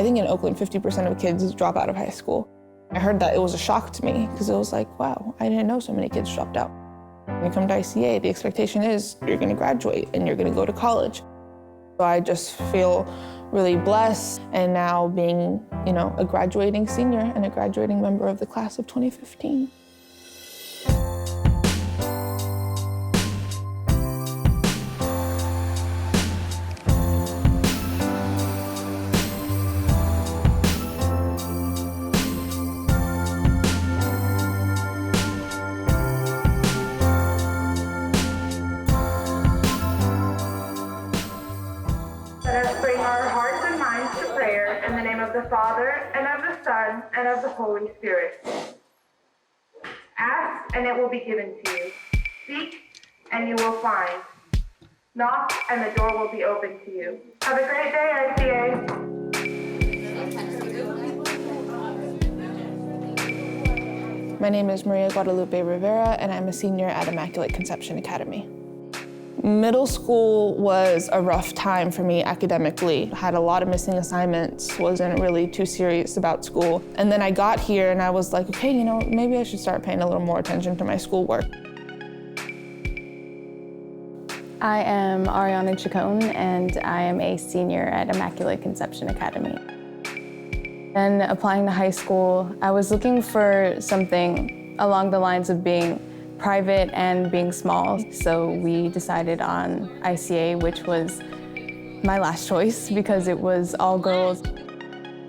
think in Oakland, 50% of kids drop out of high school. I heard that, it was a shock to me because it was like, wow, I didn't know so many kids dropped out. When you come to ICA, the expectation is you're going to graduate and you're going to go to college. So I just feel really blessed, and now being, a graduating senior and a graduating member of the class of 2015. Let us bring our hearts and minds to prayer in the name of the Father, and of the Son, and of the Holy Spirit. Ask, and it will be given to you. Seek, and you will find. Knock, and the door will be open to you. Have a great day, ICA. My name is Maria Guadalupe Rivera, and I'm a senior at Immaculate Conception Academy. Middle school was a rough time for me academically. I had a lot of missing assignments, wasn't really too serious about school. And then I got here and I was like, okay, maybe I should start paying a little more attention to my schoolwork. I am Ariana Chacon, and I am a senior at Immaculate Conception Academy. And applying to high school, I was looking for something along the lines of being private and being small, so we decided on ICA, which was my last choice because it was all girls.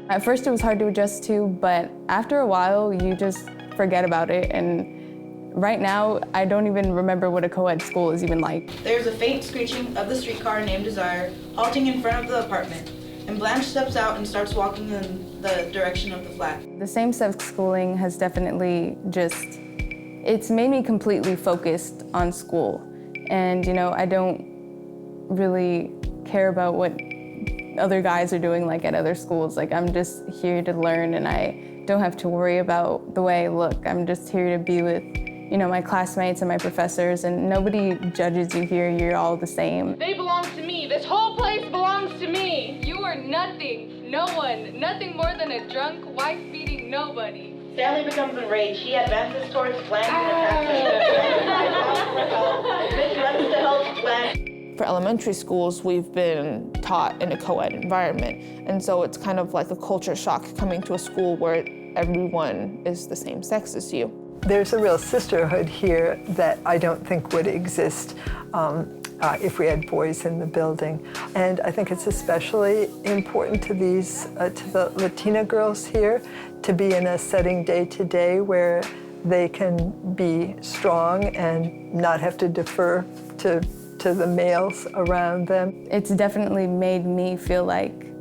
At first it was hard to adjust to, but after a while you just forget about it, and right now I don't even remember what a co-ed school is even like. There's a faint screeching of the streetcar named Desire, halting in front of the apartment, and Blanche steps out and starts walking in the direction of the flat. The same-sex schooling has definitely it's made me completely focused on school. And, I don't really care about what other guys are doing at other schools. I'm just here to learn, and I don't have to worry about the way I look. I'm just here to be with, my classmates and my professors, and nobody judges you here. You're all the same. They belong to me. This whole place belongs to me. You are nothing, no one, nothing more than a drunk, wife-beating nobody. Stanley becomes enraged. He advances towards Blanche and attacks her. For elementary schools, we've been taught in a co-ed environment, and so it's kind of like a culture shock coming to a school where everyone is the same sex as you. There's a real sisterhood here that I don't think would exist if we had boys in the building. And I think it's especially important to the Latina girls here to be in a setting day to day where they can be strong and not have to defer to the males around them. It's definitely made me feel like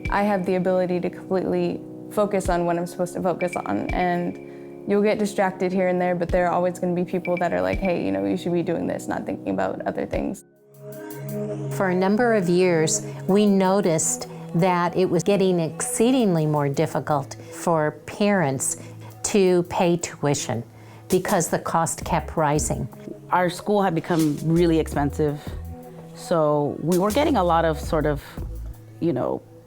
I have the ability to completely focus on what I'm supposed to focus on. And you'll get distracted here and there, but there are always going to be people that are like, hey, you should be doing this, not thinking about other things. For a number of years, we noticed that it was getting exceedingly more difficult for parents to pay tuition because the cost kept rising. Our school had become really expensive, so we were getting a lot of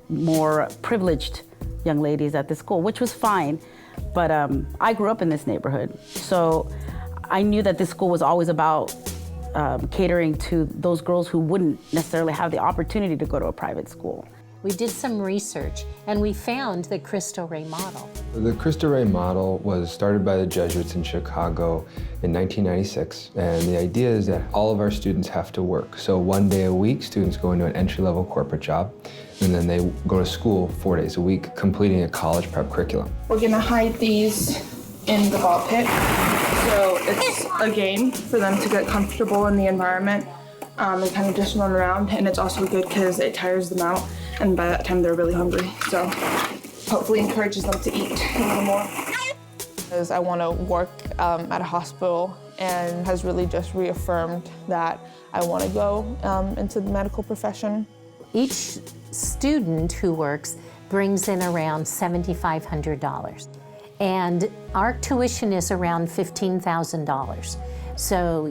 more privileged young ladies at the school, which was fine. But I grew up in this neighborhood, so I knew that this school was always about catering to those girls who wouldn't necessarily have the opportunity to go to a private school. We did some research, and we found the Cristo Rey model. The Cristo Rey model was started by the Jesuits in Chicago in 1996, and the idea is that all of our students have to work. So 1 day a week, students go into an entry-level corporate job, and then they go to school 4 days a week, completing a college prep curriculum. We're gonna hide these in the ball pit, so it's a game for them to get comfortable in the environment and kind of just run around, and it's also good because it tires them out, and by that time they're really hungry, so hopefully encourages them to eat a little more. Because I want to work at a hospital, and has really just reaffirmed that I want to go into the medical profession. Each student who works brings in around $7,500. And our tuition is around $15,000. So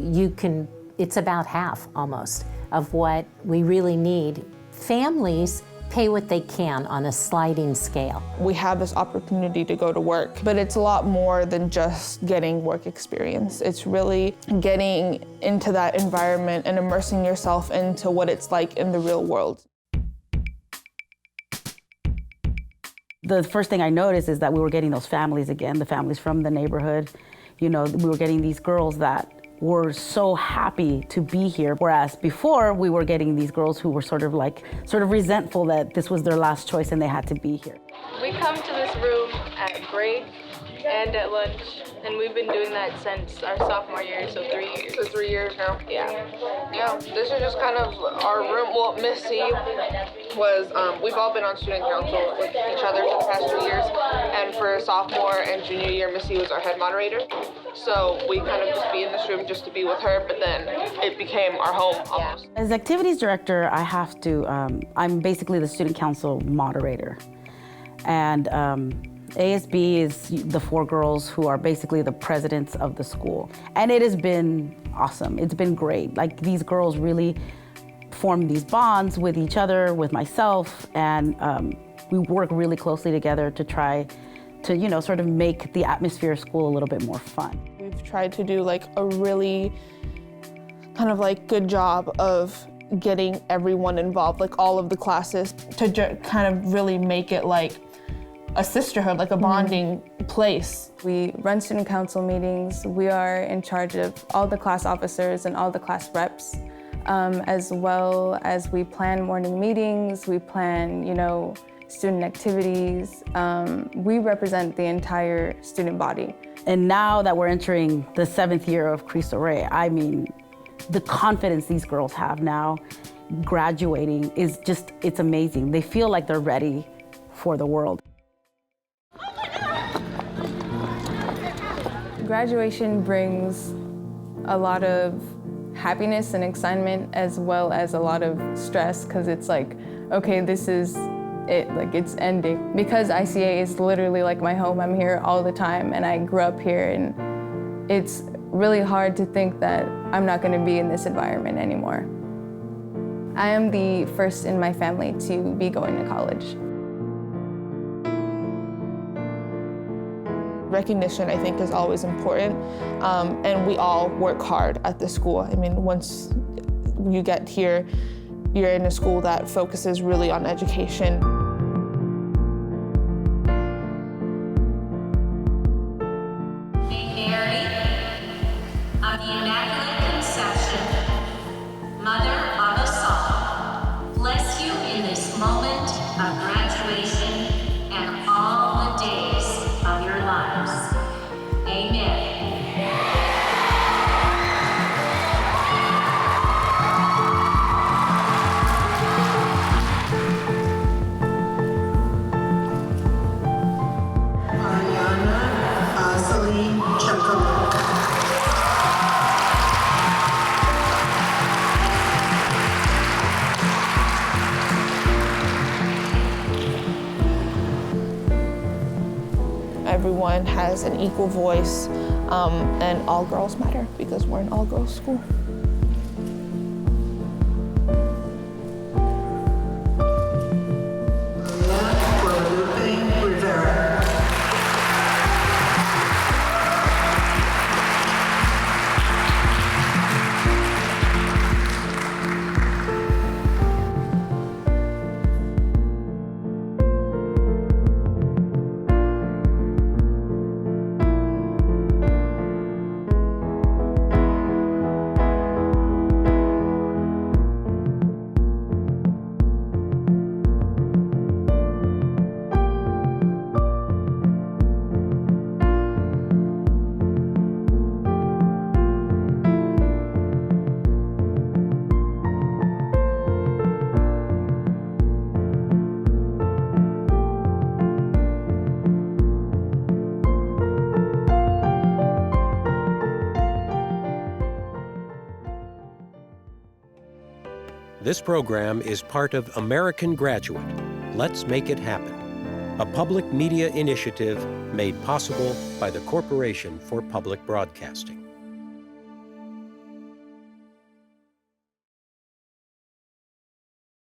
it's about half almost of what we really need. Families pay what they can on a sliding scale. We have this opportunity to go to work, but it's a lot more than just getting work experience. It's really getting into that environment and immersing yourself into what it's like in the real world. The first thing I noticed is that we were getting those families again, the families from the neighborhood. You know, we were getting these girls that were so happy to be here, whereas before we were getting these girls who were sort of resentful that this was their last choice and they had to be here. We come to this room at break and at lunch, and we've been doing that since our sophomore year, so 3 years. So 3 years now. Yeah. Yeah, this is just kind of our room. Well, Miss C was, we've all been on student council with each other for the past 2 years, and for sophomore and junior year, Miss C was our head moderator. So we kind of just be in this room just to be with her, but then it became our home almost. As activities director, I have to, I'm basically the student council moderator. And ASB is the 4 girls who are basically the presidents of the school. And it has been awesome. It's been great. Like, these girls really form these bonds with each other, with myself, and we work really closely together to try to, you know, sort of make the atmosphere of school a little bit more fun. We've tried to do like a really kind of like good job of getting everyone involved, like all of the classes, to kind of really make it like a sisterhood, like a bonding place. We run student council meetings. We are in charge of all the class officers and all the class reps, as well as we plan morning meetings, we plan, you know, student activities. We represent the entire student body. And now that we're entering the 7th year of Cristo Rey, I mean, the confidence these girls have now graduating is just, it's amazing. They feel like they're ready for the world. Graduation brings a lot of happiness and excitement, as well as a lot of stress, because it's like, okay, this is it, like it's ending. Because ICA is literally like my home, I'm here all the time, and I grew up here, and it's really hard to think that I'm not going to be in this environment anymore. I am the first in my family to be going to college. Recognition, I think, is always important, and we all work hard at the school. I mean, once you get here, you're in a school that focuses really on education. Mary of the Immaculate Conception, Mother of us all, bless you in this moment of graduation and all the days of your lives. Amen. Everyone has an equal voice, and all girls matter because we're an all-girls school. This program is part of American Graduate. Let's make it happen. A public media initiative made possible by the Corporation for Public Broadcasting.